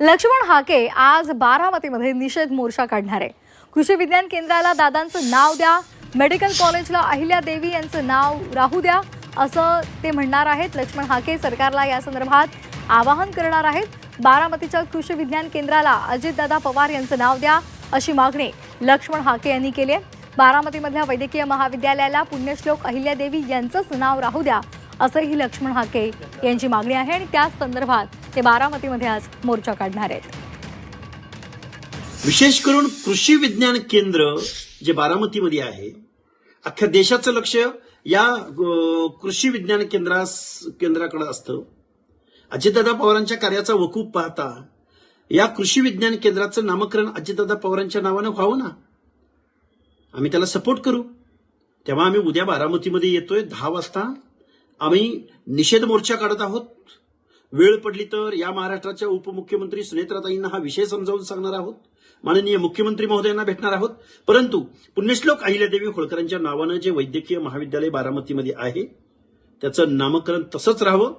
लक्ष्मण हाके आज बारामतीमध्ये निषेध मोर्चा काढणार आहे. कृषी विज्ञान केंद्राला दादांचं नाव द्या, मेडिकल कॉलेजला अहिल्यादेवी यांचं नाव राहू द्या असं ते म्हणणार आहेत. लक्ष्मण हाके सरकारला या संदर्भात आवाहन करणार आहेत. बारामतीच्या कृषी विज्ञान केंद्राला अजितदादा पवार यांचं नाव द्या अशी मागणी लक्ष्मण हाके यांनी केली आहे. बारामतीमधल्या वैद्यकीय महाविद्यालयाला पुण्यश्लोक अहिल्यादेवी यांचंच नाव राहू द्या असंही लक्ष्मण हाके यांची मागणी आहे आणि त्याच संदर्भात ते बारामतीमध्ये आज मोर्चा काढणार आहेत. विशेष करून कृषी विज्ञान केंद्र जे बारामतीमध्ये आहे, अख्ख्या देशाचं लक्ष या कृषी विज्ञान केंद्राकडे असतं. अजितदादा पवारांच्या कार्याचा वकूफ पाहता या कृषी विज्ञान केंद्राचं नामकरण अजितदादा पवारांच्या नावानं व्हावं ना. आम्ही त्याला सपोर्ट करू. तेव्हा आम्ही उद्या बारामतीमध्ये येतोय 10 वाजता. आम्ही निषेध मोर्चा काढत आहोत. वेळ पडली तर या महाराष्ट्राच्या उपमुख्यमंत्री सुनेत्राताईंना हा विषय समजावून सांगणार आहोत. माननीय मुख्यमंत्री महोदयांना भेटणार आहोत. परंतु पुण्यश्लोक अहिल्यादेवी होळकरांच्या नावानं जे वैद्यकीय महाविद्यालय बारामतीमध्ये आहे त्याचं नामकरण तसंच राहावं